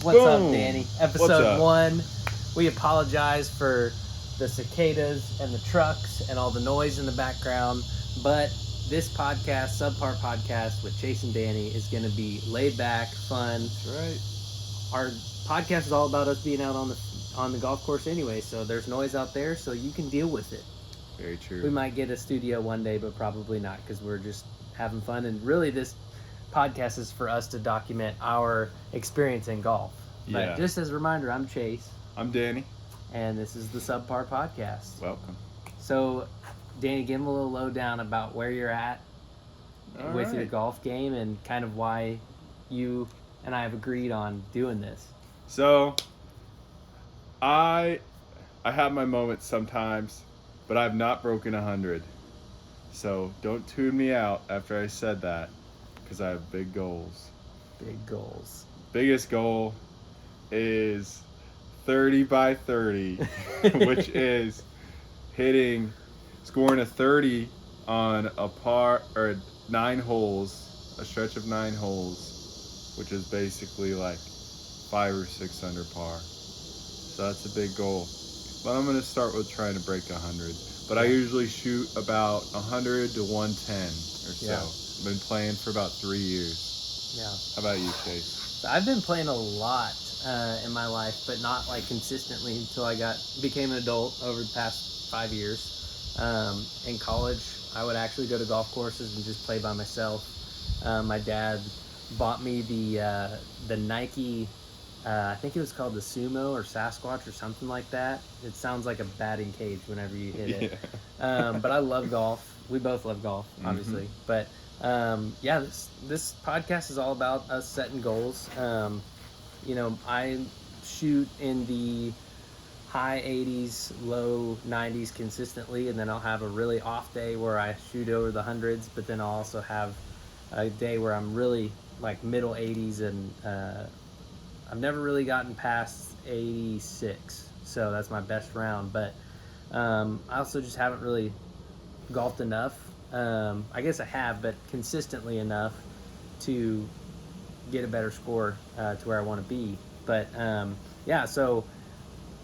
What's Boom. up, Danny? Episode 1. We apologize for the cicadas and the trucks and all the noise in the background, but this podcast, Subpar podcast with Chase and Danny, is going to be laid back, fun. That's right. Our podcast is all about us being out on the golf course anyway, so there's noise out there, so you can deal with it. Very true. We might get a studio one day, but probably not, because we're just having fun. And really, this podcast is for us to document our experience in golf. Yeah. But just as a reminder, I'm Chase. I'm Danny. And this is the Subpar podcast. Welcome. So, Danny, give him a little lowdown about where you're at with your right. golf game and kind of why you and I have agreed on doing this. So, I have my moments sometimes, but I've not broken 100. So, don't tune me out after I said that, because I have big goals. Big goals. Biggest goal is 30 by 30, which is scoring a 30 on a par, or 9 holes, a stretch of 9 holes, which is basically like 5 or 6 under par. So that's a big goal. But I'm going to start with trying to break 100. But I usually shoot about 100 to 110 or so. Yeah. I've been playing for about 3 years. Yeah. How about you, Chase? So I've been playing a lot in my life, but not like consistently until I became an adult over the past 5 years. In college, I would actually go to golf courses and just play by myself. My dad bought me the Nike, I think it was called the Sumo or Sasquatch or something like that. It sounds like a batting cage whenever you hit it. Yeah. But I love golf. We both love golf, obviously. But yeah, this podcast is all about us setting goals. I shoot in the high 80s, low 90s consistently, and then I'll have a really off day where I shoot over the hundreds, but then I'll also have a day where I'm really like middle 80s, and I've never really gotten past 86, so that's my best round. But I also just haven't really golfed enough. I guess I have, but consistently enough to get a better score to where I want to be. But so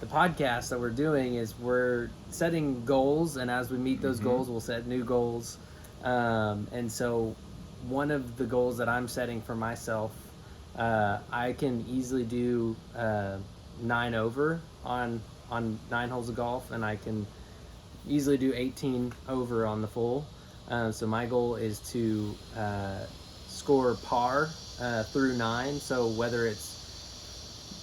the podcast that we're doing is we're setting goals, and as we meet those goals, we'll set new goals. And so one of the goals that I'm setting for myself, I can easily do 9 over on 9 holes of golf, and I can easily do 18 over on the full. So my goal is to score par through 9. So whether it's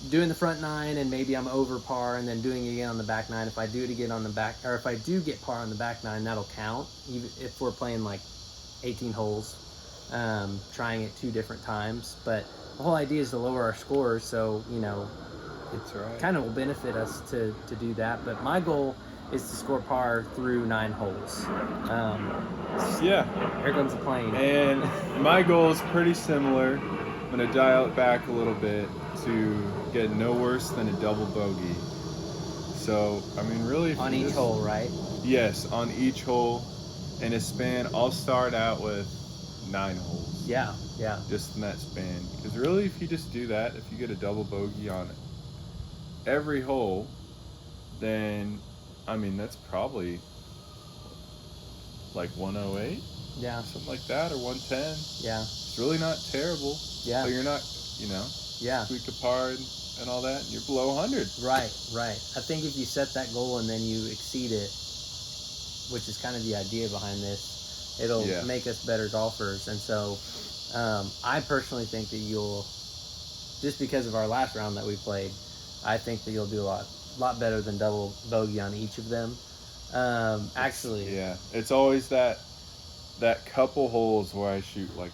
doing the front 9 and maybe I'm over par and then doing it again on the back 9, if I do it again on the back, or if I do get par on the back 9, that'll count. Even if we're playing like 18 holes, trying it 2 different times. But the whole idea is to lower our scores, so That's right. kind of will benefit us to do that. But my goal is to score par through 9 holes. Yeah. Here comes the plane. And my goal is pretty similar. I'm going to dial it back a little bit to get no worse than a double bogey. So, I mean, really... On each hole, right? Yes, on each hole. In a span, I'll start out with 9 holes. Yeah. Just in that span. Because really, if you just do that, if you get a double bogey on every hole, then, I mean, that's probably like 108? Yeah. Something like that, or 110. Yeah. It's really not terrible. Yeah. So you're not, Yeah. squeak apart and all that, and you're below 100. Right. I think if you set that goal and then you exceed it, which is kind of the idea behind this, it'll make us better golfers. And so I personally think that you'll, just because of our last round that we played, I think that you'll do a lot better than double bogey on each of them. Actually. Yeah. It's always that couple holes where I shoot like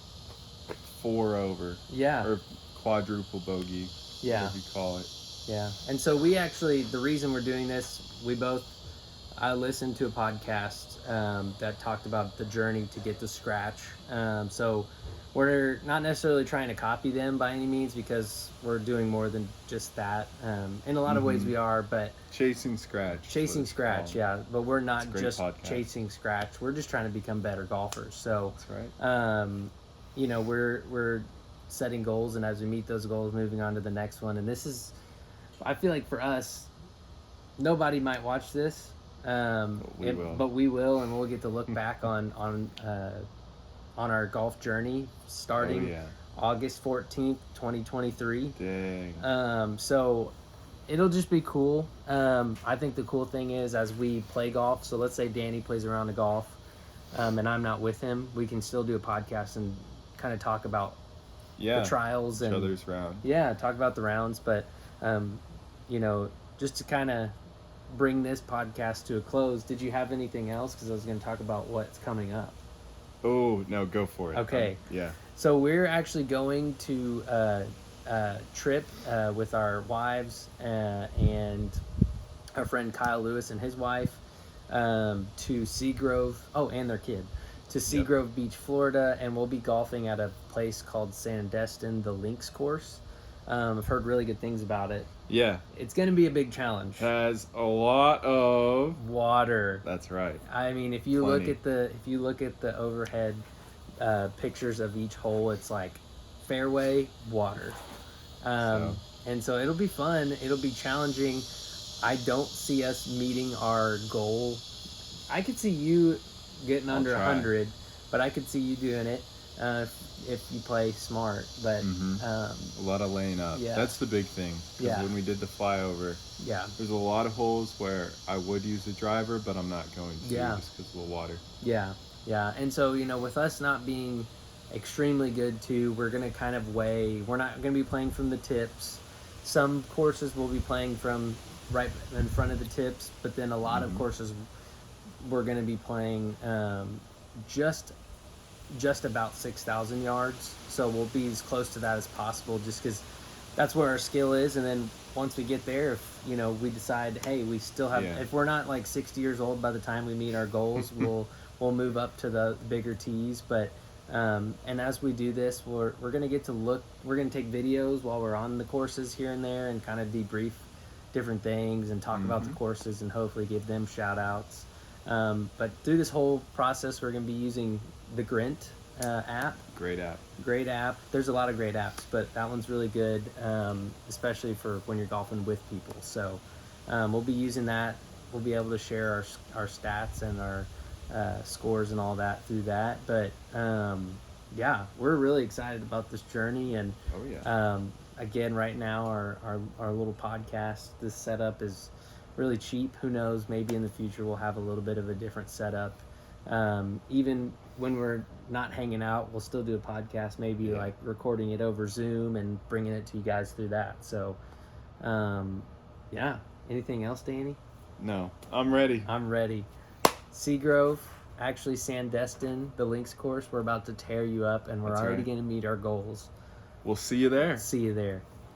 4 over. Yeah. Or quadruple bogey. Yeah. Whatever you call it. Yeah. And so we actually, the reason we're doing this, I listened to a podcast that talked about the journey to get to scratch. So we're not necessarily trying to copy them by any means, because we're doing more than just that. In a lot of ways we are, but... Chasing scratch. Yeah. But we're not just podcast. chasing scratch. We're just trying to become better golfers. So, That's right. we're setting goals, and as we meet those goals, moving on to the next one. And this is, I feel like for us, nobody might watch this, but we will, and we'll get to look back on our golf journey starting August 14th, 2023. Dang. So it'll just be cool. I think the cool thing is as we play golf, so let's say Danny plays around the golf, and I'm not with him, we can still do a podcast and kind of talk about the trials and each other's round. Yeah, talk about the rounds, but you know, just to kind of bring this podcast to a close, did you have anything else? Because I was going to talk about what's coming up. Oh, no, go for it. Okay. Yeah. So we're actually going to a trip with our wives and our friend Kyle Lewis and his wife to Seagrove, and their kid, to Seagrove Beach, Florida, and we'll be golfing at a place called Sandestin, the Links course. I've heard really good things about it. Yeah. It's going to be a big challenge. Has a lot of water. That's right. I mean, if you look at the overhead pictures of each hole, it's like fairway, water. And so it'll be fun. It'll be challenging. I don't see us meeting our goal. I could see you getting under 100, but I could see you doing it if you play smart. But a lot of laying up. Yeah. That's the big thing. Because when we did the flyover, there's a lot of holes where I would use a driver, but I'm not going to just because of the water. Yeah. And so, you know, with us not being extremely good too, we're going to kind of weigh. We're not going to be playing from the tips. Some courses we'll be playing from right in front of the tips, but then a lot of courses we're going to be playing just about 6,000 yards. So we'll be as close to that as possible, just because that's where our skill is. And then once we get there, if you know we decide, hey, we still have, if we're not like 60 years old by the time we meet our goals, we'll move up to the bigger tees. But and as we do this, we're gonna get to look. We're gonna take videos while we're on the courses here and there, and kind of debrief different things and talk about the courses, and hopefully give them shout outs. But through this whole process, we're gonna be using the Grint app. Great app. There's a lot of great apps, but that one's really good, especially for when you're golfing with people. So we'll be using that. We'll be able to share our stats and our scores and all that through that. But we're really excited about this journey. And again, right now our little podcast, this setup is really cheap. Who knows, maybe in the future we'll have a little bit of a different setup. Even when we're not hanging out, we'll still do a podcast, maybe like recording it over Zoom and bringing it to you guys through that. So anything else, Danny? No, I'm ready. Seagrove, actually Sandestin, the Links course, we're about to tear you up, and we're already going to meet our goals. We'll see you there. See you there.